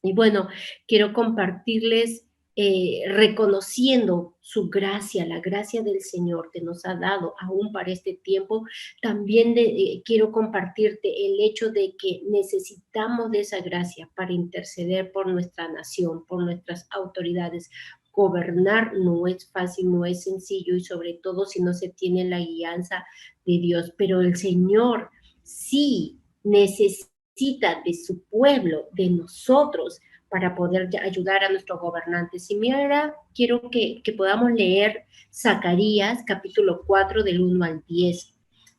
Y bueno, quiero compartirles reconociendo su gracia, la gracia del Señor que nos ha dado aún para este tiempo. También quiero compartirte el hecho de que necesitamos de esa gracia para interceder por nuestra nación, por nuestras autoridades. Gobernar no es fácil, no es sencillo y sobre todo si no se tiene la guianza de Dios, pero el Señor sí necesita de su pueblo, de nosotros, para poder ayudar a nuestros gobernantes. Y mira, quiero que podamos leer Zacarías capítulo 4 del 1 al 10.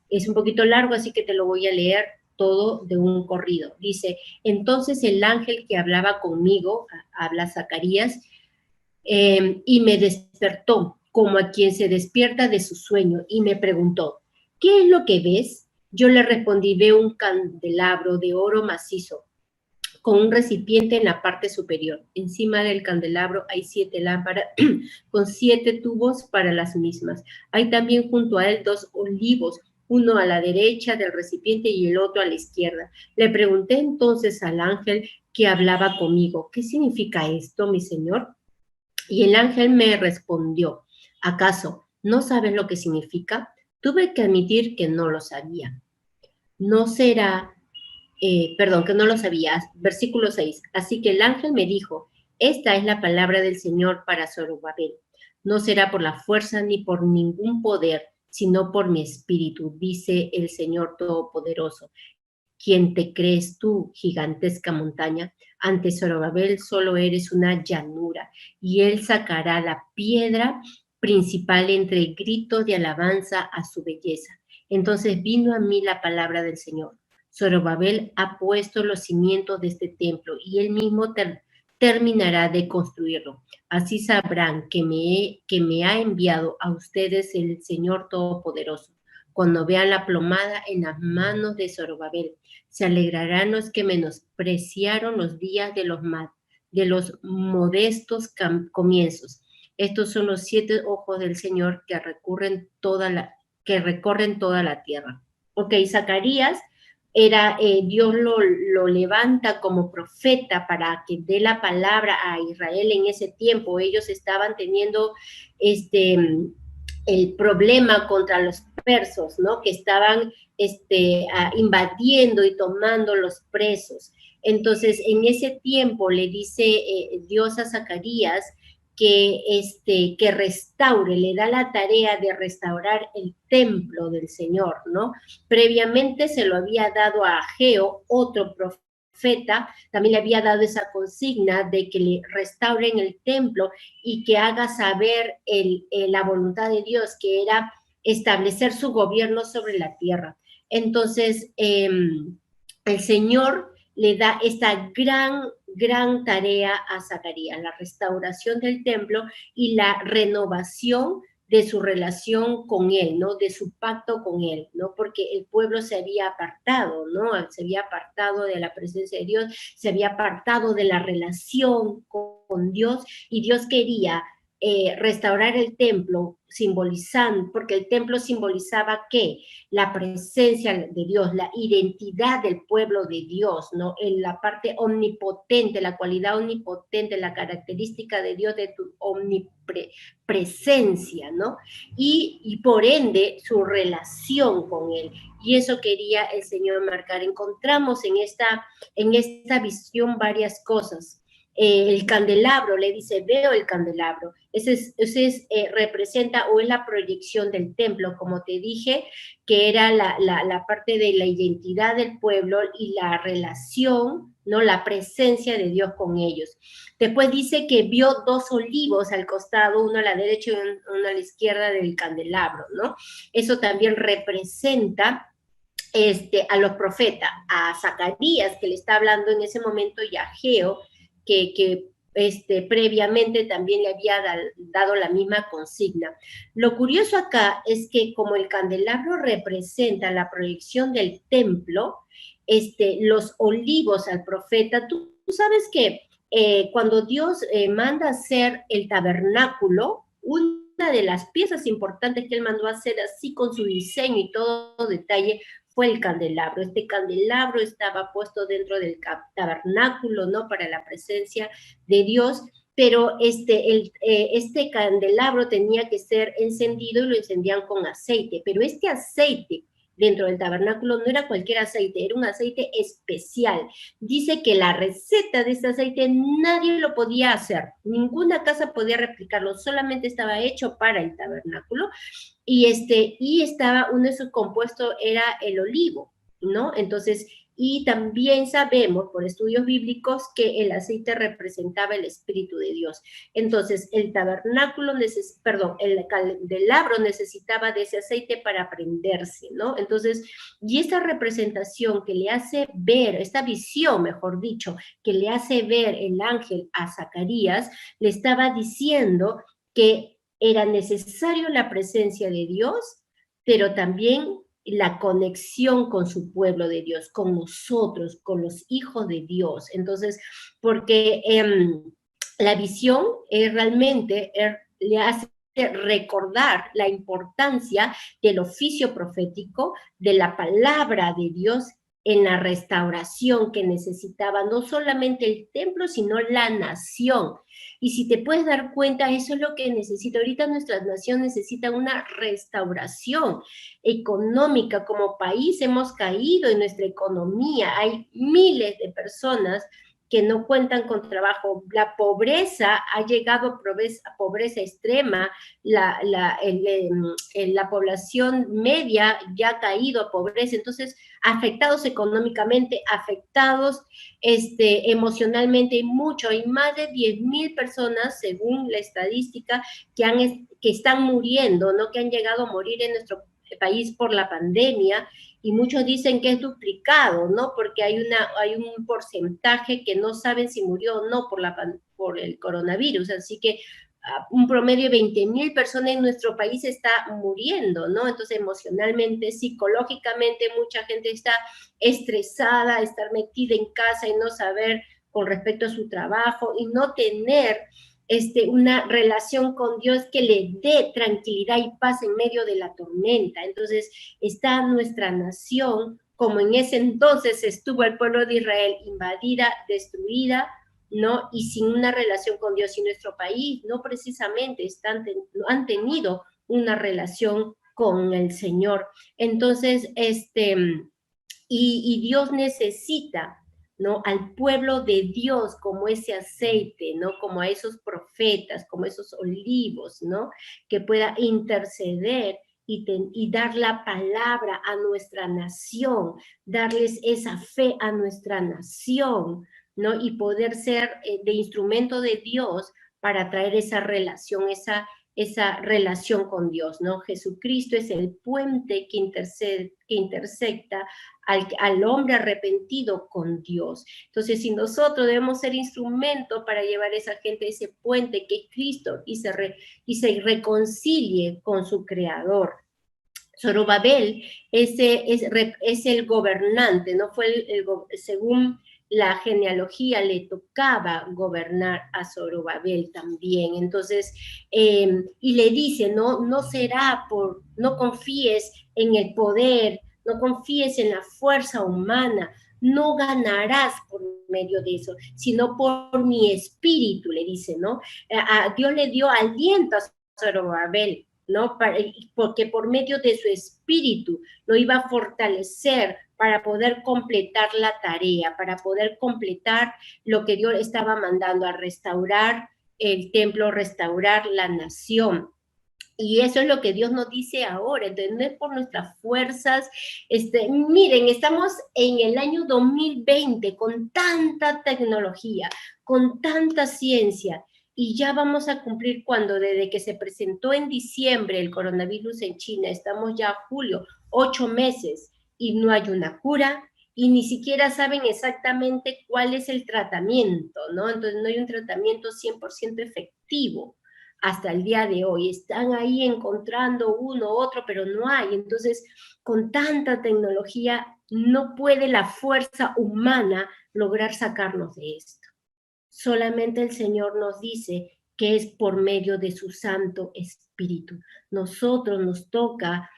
Es un poquito largo, así que te lo voy a leer todo de un corrido. Dice, entonces el ángel que hablaba conmigo, habla Zacarías, y me despertó como a quien se despierta de su sueño y me preguntó, ¿qué es lo que ves? Yo le respondí, veo un candelabro de oro macizo con un recipiente en la parte superior. Encima del candelabro hay 7 lámparas con 7 tubos para las mismas. Hay también junto a él 2 olivos, uno a la derecha del recipiente y el otro a la izquierda. Le pregunté entonces al ángel que hablaba conmigo, ¿qué significa esto, mi señor? Y el ángel me respondió, ¿acaso no sabes lo que significa? Tuve que admitir que no lo sabía. No será que no lo sabías. Versículo 6. Así que el ángel me dijo, esta es la palabra del Señor para Zorobabel. No será por la fuerza ni por ningún poder, sino por mi espíritu, dice el Señor Todopoderoso. ¿Quién te crees tú, gigantesca montaña? Ante Zorobabel solo eres una llanura, y él sacará la piedra principal entre gritos de alabanza a su belleza. Entonces vino a mí la palabra del Señor. Zorobabel ha puesto los cimientos de este templo y él mismo terminará de construirlo. Así sabrán que me ha enviado a ustedes el Señor Todopoderoso. Cuando vean la plomada en las manos de Zorobabel, se alegrarán los que menospreciaron los días de los modestos comienzos. Estos son los 7 ojos del Señor que recorren toda la tierra. Ok, Zacarías era, Dios lo levanta como profeta para que dé la palabra a Israel en ese tiempo. Ellos estaban teniendo el problema contra los persos, ¿no? Que estaban invadiendo y tomando los presos. Entonces, en ese tiempo le dice Dios a Zacarías que restaure, le da la tarea de restaurar el templo del Señor, ¿no? Previamente se lo había dado a Ageo, otro profeta, también le había dado esa consigna de que le restauren el templo y que haga saber la voluntad de Dios, que era establecer su gobierno sobre la tierra. Entonces, el Señor le da esta gran tarea a Zacarías, la restauración del templo y la renovación de su relación con él, ¿no? De su pacto con él, ¿no? Porque el pueblo se había apartado, ¿no? Se había apartado de la presencia de Dios, se había apartado de la relación con Dios y Dios quería restaurar el templo simbolizando, porque el templo simbolizaba ¿qué? La presencia de Dios, la identidad del pueblo de Dios, ¿no? En la parte omnipotente, la cualidad omnipotente, la característica de Dios de tu omnipresencia, ¿no? Y por ende su relación con Él. Y eso quería el Señor marcar. Encontramos en esta visión varias cosas. El candelabro, le dice, veo el candelabro. Representa o es la proyección del templo, como te dije, que era la parte de la identidad del pueblo y la relación, ¿no? La presencia de Dios con ellos. Después dice que vio 2 olivos al costado, uno a la derecha y uno a la izquierda del candelabro, ¿no? Eso también representa a los profetas, a Zacarías, que le está hablando en ese momento, y a Ageo, que previamente también le había dado la misma consigna. Lo curioso acá es que como el candelabro representa la proyección del templo, los olivos al profeta, tú sabes que cuando Dios manda hacer el tabernáculo, de las piezas importantes que él mandó a hacer así con su diseño y todo detalle fue el candelabro. Este candelabro estaba puesto dentro del tabernáculo, ¿no? Para la presencia de Dios, pero este candelabro tenía que ser encendido y lo encendían con aceite, pero este aceite dentro del tabernáculo no era cualquier aceite, era un aceite especial. Dice que la receta de este aceite nadie lo podía hacer, ninguna casa podía replicarlo, solamente estaba hecho para el tabernáculo, y estaba, uno de sus compuestos era el olivo, ¿no? Entonces, y también sabemos por estudios bíblicos que el aceite representaba el Espíritu de Dios. Entonces, el tabernáculo, el candelabro necesitaba de ese aceite para prenderse, ¿no? Entonces, y esta representación que le hace ver, esta visión, mejor dicho, que le hace ver el ángel a Zacarías, le estaba diciendo que era necesario la presencia de Dios, pero también la conexión con su pueblo de Dios, con nosotros, con los hijos de Dios. Entonces, porque la visión realmente le hace recordar la importancia del oficio profético, de la palabra de Dios en la restauración que necesitaba no solamente el templo, sino la nación. Y si te puedes dar cuenta, eso es lo que necesita. Ahorita nuestra nación necesita una restauración económica. Como país hemos caído en nuestra economía. Hay miles de personas que no cuentan con trabajo. La pobreza ha llegado a pobreza extrema. La población media ya ha caído a pobreza. Entonces, afectados económicamente, afectados emocionalmente mucho. Hay más de 10.000 personas, según la estadística, que están muriendo, ¿no? Que han llegado a morir en nuestro país por la pandemia, y muchos dicen que es duplicado, ¿no? Porque hay un porcentaje que no saben si murió o no por el coronavirus, así que un promedio de 20.000 personas en nuestro país está muriendo, ¿no? Entonces, emocionalmente, psicológicamente, mucha gente está estresada, estar metida en casa y no saber con respecto a su trabajo y no tener una relación con Dios que le dé tranquilidad y paz en medio de la tormenta. Entonces, está nuestra nación, como en ese entonces estuvo el pueblo de Israel, invadida, destruida, ¿no? Y sin una relación con Dios. Y nuestro país no precisamente han tenido una relación con el Señor. Entonces, y Dios necesita, ¿no? Al pueblo de Dios como ese aceite, ¿no? Como a esos profetas, como esos olivos, ¿no? Que pueda interceder y dar la palabra a nuestra nación, darles esa fe a nuestra nación, ¿no? Y poder ser de instrumento de Dios para traer esa relación con Dios, ¿no? Jesucristo es el puente que intersecta al hombre arrepentido con Dios. Entonces, si nosotros debemos ser instrumento para llevar a esa gente a ese puente que es Cristo y se reconcilie con su Creador. Zorobabel es el gobernante, ¿no? Según la genealogía le tocaba gobernar a Zorobabel también. Entonces, y le dice, no confíes en el poder, no confíes en la fuerza humana, no ganarás por medio de eso, sino por mi espíritu, le dice, ¿no? Dios le dio aliento a Zorobabel, ¿no? Porque por medio de su espíritu lo iba a fortalecer para poder completar la tarea, para poder completar lo que Dios estaba mandando, a restaurar el templo, restaurar la nación. Y eso es lo que Dios nos dice ahora. Entonces, no es por nuestras fuerzas. Miren, estamos en el año 2020 con tanta tecnología, con tanta ciencia, y ya vamos a cumplir desde que se presentó en diciembre el coronavirus en China, estamos ya a julio, 8 meses, y no hay una cura, y ni siquiera saben exactamente cuál es el tratamiento, ¿no? Entonces, no hay un tratamiento 100% efectivo hasta el día de hoy. Están ahí encontrando uno, otro, pero no hay. Entonces, con tanta tecnología, no puede la fuerza humana lograr sacarnos de esto. Solamente el Señor nos dice que es por medio de su Santo Espíritu. Nosotros nos toca,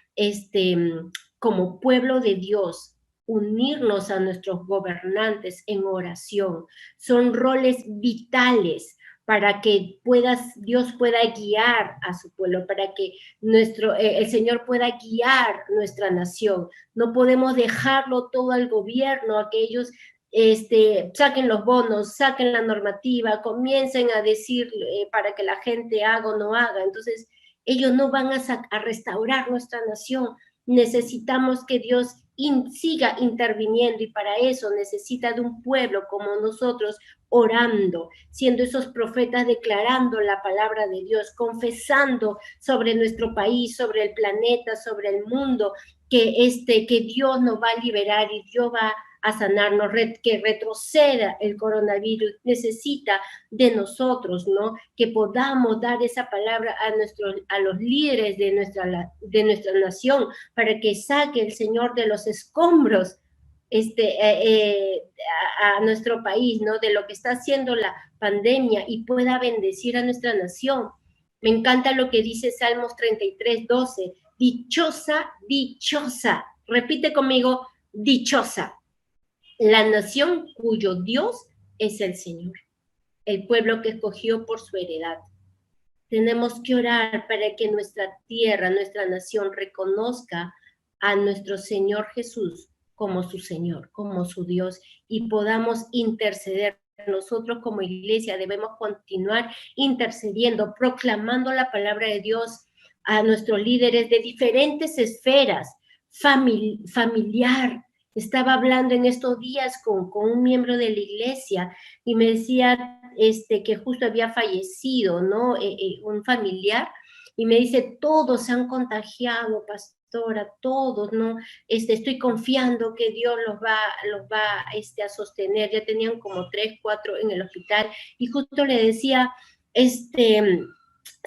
como pueblo de Dios, unirnos a nuestros gobernantes en oración. Son roles vitales para que Dios pueda guiar a su pueblo, para que el Señor pueda guiar nuestra nación. No podemos dejarlo todo al gobierno, a que ellos saquen los bonos, saquen la normativa, comiencen a decir para que la gente haga o no haga. Entonces, ellos no van a restaurar nuestra nación. Necesitamos que Dios siga interviniendo, y para eso necesita de un pueblo como nosotros, orando, siendo esos profetas, declarando la palabra de Dios, confesando sobre nuestro país, sobre el planeta, sobre el mundo, que Dios nos va a liberar y Dios va a sanarnos, que retroceda el coronavirus. Necesita de nosotros, ¿no? Que podamos dar esa palabra a los líderes de nuestra nación, para que saque el Señor de los escombros a nuestro país, ¿no? De lo que está haciendo la pandemia, y pueda bendecir a nuestra nación. Me encanta lo que dice Salmos 33:12. Dichosa, dichosa. Repite conmigo, dichosa. La nación cuyo Dios es el Señor, el pueblo que escogió por su heredad. Tenemos que orar para que nuestra tierra, nuestra nación, reconozca a nuestro Señor Jesús como su Señor, como su Dios, y podamos interceder. Nosotros como iglesia debemos continuar intercediendo, proclamando la palabra de Dios a nuestros líderes de diferentes esferas, familiar. Estaba hablando en estos días con un miembro de la iglesia, y me decía que justo había fallecido, ¿no? Un familiar, y me dice, todos se han contagiado, pastora, todos, ¿no? Estoy confiando que Dios los va a sostener. Ya tenían como 3, 4 en el hospital, y justo le decía,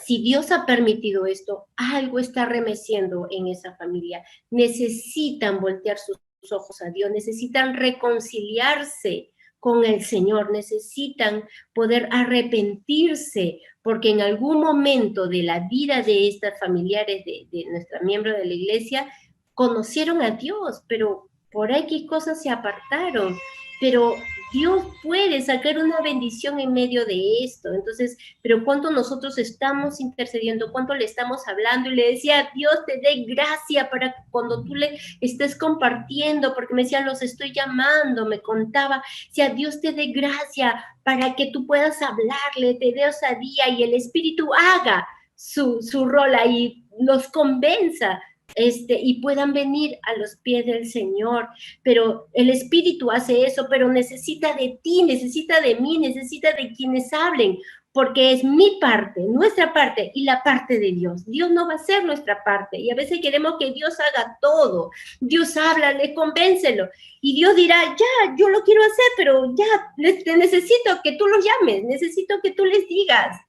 si Dios ha permitido esto, algo está remeciendo en esa familia. Necesitan voltear sus ojos a Dios, necesitan reconciliarse con el Señor, necesitan poder arrepentirse, porque en algún momento de la vida de estas familiares de nuestra miembro de la iglesia conocieron a Dios, pero por X cosas se apartaron. Pero Dios puede sacar una bendición en medio de esto. Entonces, pero cuánto nosotros estamos intercediendo, cuánto le estamos hablando, y le decía, Dios te dé gracia para cuando tú le estés compartiendo, porque me decía, los estoy llamando, me contaba, si a Dios te dé gracia para que tú puedas hablarle, te dé osadía, y el Espíritu haga su rol ahí, nos convenza, y puedan venir a los pies del Señor. Pero el Espíritu hace eso, pero necesita de ti, necesita de mí, necesita de quienes hablen, porque es mi parte, nuestra parte, y la parte de Dios. Dios no va a ser nuestra parte, y a veces queremos que Dios haga todo. Dios habla, le convéncelo, y Dios dirá, ya, yo lo quiero hacer, pero ya, necesito que tú los llames, necesito que tú les digas,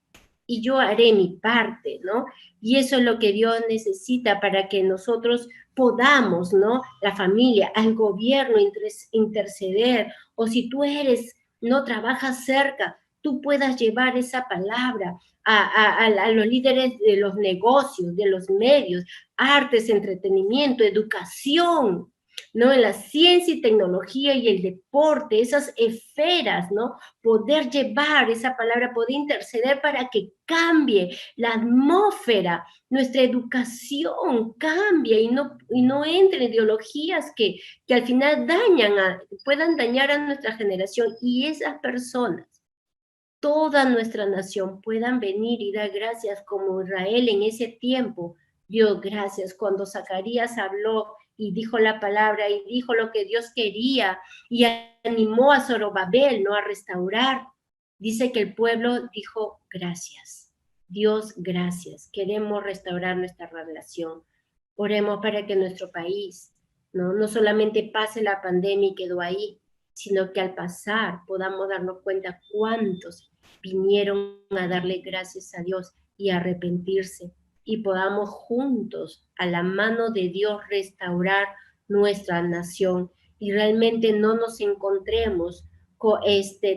y yo haré mi parte, ¿no? Y eso es lo que Dios necesita para que nosotros podamos, ¿no? La familia, al gobierno, interceder, o si tú no trabajas cerca, tú puedas llevar esa palabra a los líderes de los negocios, de los medios, artes, entretenimiento, educación, ¿no? En la ciencia y tecnología y el deporte, esas esferas, ¿no? Poder llevar esa palabra, poder interceder para que cambie la atmósfera, nuestra educación cambie, y no entren ideologías que al final puedan dañar a nuestra generación, y esas personas, toda nuestra nación, puedan venir y dar gracias como Israel en ese tiempo dio gracias cuando Zacarías habló y dijo la palabra y dijo lo que Dios quería, y animó a Zorobabel, ¿no?, a restaurar. Dice que el pueblo dijo gracias. Dios, gracias. Queremos restaurar nuestra relación. Oremos para que nuestro país no solamente pase la pandemia y quedó ahí, sino que al pasar podamos darnos cuenta cuántos vinieron a darle gracias a Dios y a arrepentirse, y podamos juntos, a la mano de Dios, restaurar nuestra nación, y realmente no nos encontremos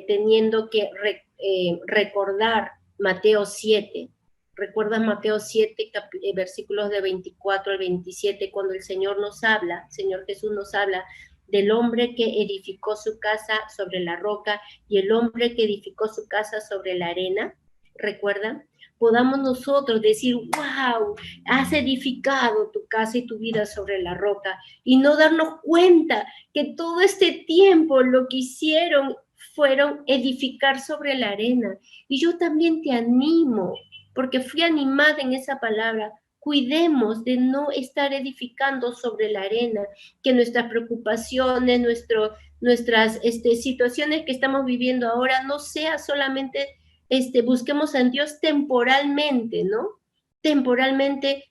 teniendo que recordar Mateo 7. ¿Recuerdas Mateo 7, versículos de 24 al 27, cuando el Señor nos habla, Señor Jesús nos habla del hombre que edificó su casa sobre la roca y el hombre que edificó su casa sobre la arena? ¿Recuerdan? Podamos nosotros decir, wow, has edificado tu casa y tu vida sobre la roca, y no darnos cuenta que todo este tiempo lo que hicieron fueron edificar sobre la arena. Y yo también te animo, porque fui animada en esa palabra, cuidemos de no estar edificando sobre la arena, que nuestras preocupaciones, nuestras situaciones que estamos viviendo ahora no sea solamente, busquemos a Dios temporalmente, ¿no? Temporalmente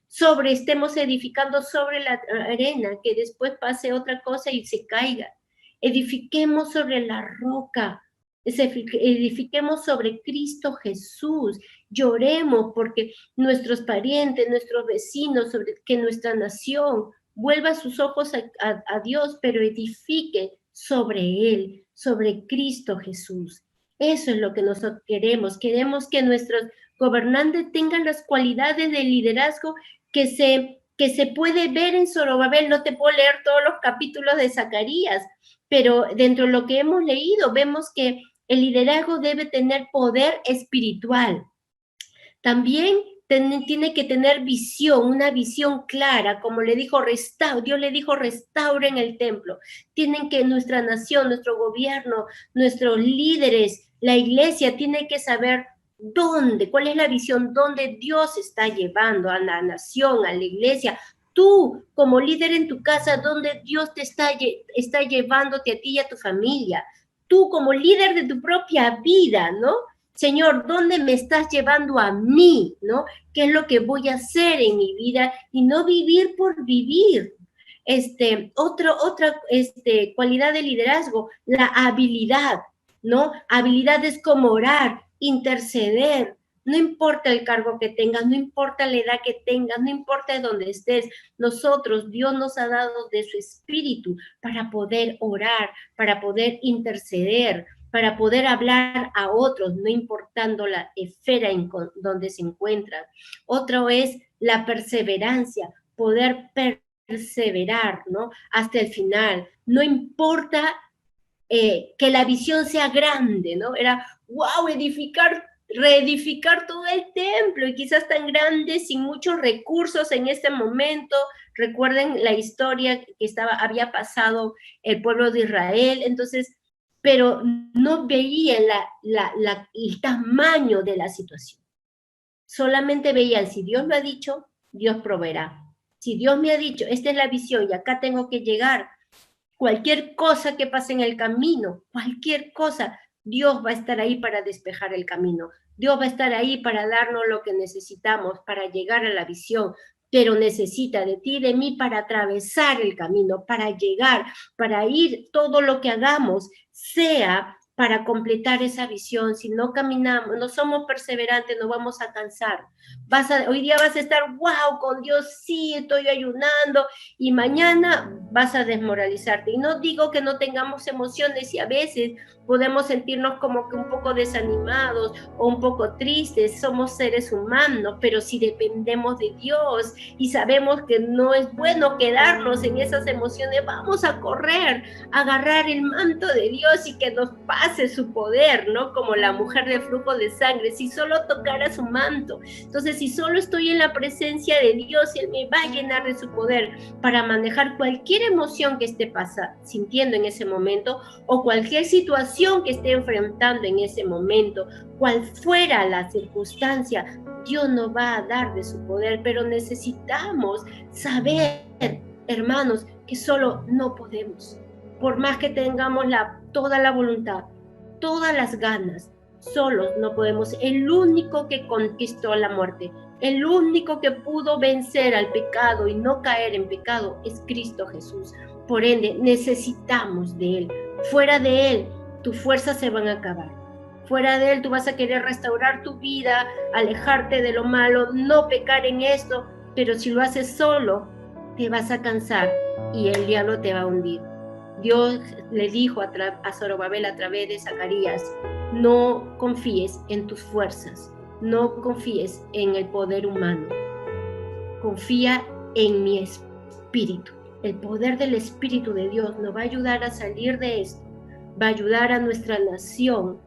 estemos edificando sobre la arena, que después pase otra cosa y se caiga. Edifiquemos sobre la roca, edifiquemos sobre Cristo Jesús, lloremos porque nuestros parientes, nuestros vecinos, sobre que nuestra nación vuelva sus ojos a Dios, pero edifique sobre Él, sobre Cristo Jesús. Eso es lo que nosotros queremos. Queremos que nuestros gobernantes tengan las cualidades de liderazgo que se puede ver en Zorobabel. No te puedo leer todos los capítulos de Zacarías, pero dentro de lo que hemos leído vemos que el liderazgo debe tener poder espiritual. También tiene que tener visión, una visión clara, como le dijo, Dios le dijo, restauren el templo. Tienen que nuestra nación, nuestro gobierno, nuestros líderes, la iglesia, tiene que saber dónde, cuál es la visión, dónde Dios está llevando a la nación, a la iglesia. Tú, como líder en tu casa, dónde Dios te está llevándote a ti y a tu familia. Tú, como líder de tu propia vida, ¿no? Señor, ¿dónde me estás llevando a mí? ¿No? ¿Qué es lo que voy a hacer en mi vida? Y no vivir por vivir. Otra cualidad de liderazgo, la habilidad, ¿no? Habilidades como orar, interceder. No importa el cargo que tengas, no importa la edad que tengas, no importa dónde estés. Nosotros, Dios nos ha dado de su espíritu para poder orar, para poder interceder, para poder hablar a otros, no importando la esfera en donde se encuentran. Otro es la perseverancia, poder perseverar, ¿no? Hasta el final. No importa que la visión sea grande, ¿no? Era, wow, reedificar todo el templo, y quizás tan grande, sin muchos recursos en este momento. Recuerden la historia que había pasado el pueblo de Israel. Entonces, pero no veían el tamaño de la situación. Solamente veían, si Dios lo ha dicho, Dios proveerá. Si Dios me ha dicho, esta es la visión y acá tengo que llegar, cualquier cosa que pase en el camino, cualquier cosa, Dios va a estar ahí para despejar el camino. Dios va a estar ahí para darnos lo que necesitamos para llegar a la visión, pero necesita de ti y de mí para atravesar el camino, para llegar, para ir, todo lo que hagamos sea para completar esa visión. Si no caminamos, no somos perseverantes, nos vamos a cansar. Hoy día vas a estar, wow, con Dios sí, estoy ayunando, y mañana vas a desmoralizarte. Y no digo que no tengamos emociones, y a veces podemos sentirnos como que un poco desanimados o un poco tristes, somos seres humanos, pero si dependemos de Dios y sabemos que no es bueno quedarnos en esas emociones, vamos a correr, a agarrar el manto de Dios y que nos pase su poder, ¿no? Como la mujer de flujo de sangre, si solo tocara su manto. Entonces, si solo estoy en la presencia de Dios, Él me va a llenar de su poder para manejar cualquier emoción que esté sintiendo en ese momento, o cualquier situación que esté enfrentando en ese momento, cual fuera la circunstancia. Dios nos va a dar de su poder, pero necesitamos saber, hermanos, que solo no podemos. Por más que tengamos toda la voluntad, todas las ganas, solos no podemos. El único que conquistó la muerte, el único que pudo vencer al pecado y no caer en pecado, es Cristo Jesús. Por ende, necesitamos de Él. Fuera de Él, tus fuerzas se van a acabar. Fuera de Él, tú vas a querer restaurar tu vida, alejarte de lo malo, no pecar en esto, pero si lo haces solo, te vas a cansar y el diablo te va a hundir. Dios le dijo a Zorobabel a través de Zacarías, no confíes en tus fuerzas, no confíes en el poder humano, confía en mi espíritu. El poder del Espíritu de Dios nos va a ayudar a salir de esto, va a ayudar a nuestra nación,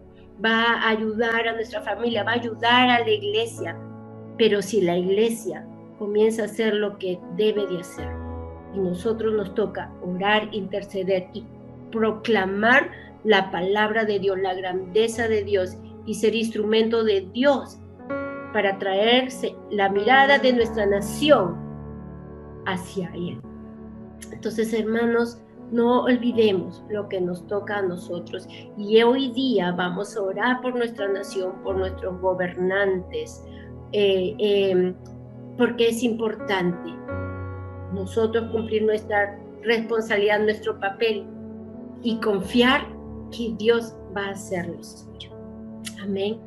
va a ayudar a nuestra familia, va a ayudar a la iglesia. Pero si la iglesia comienza a hacer lo que debe de hacer, y nosotros nos toca orar, interceder y proclamar la palabra de Dios, la grandeza de Dios, y ser instrumento de Dios para traerse la mirada de nuestra nación hacia Él. Entonces, hermanos, no olvidemos lo que nos toca a nosotros. Y hoy día vamos a orar por nuestra nación, por nuestros gobernantes, porque es importante nosotros cumplir nuestra responsabilidad, nuestro papel, y confiar que Dios va a hacer lo suyo. Amén.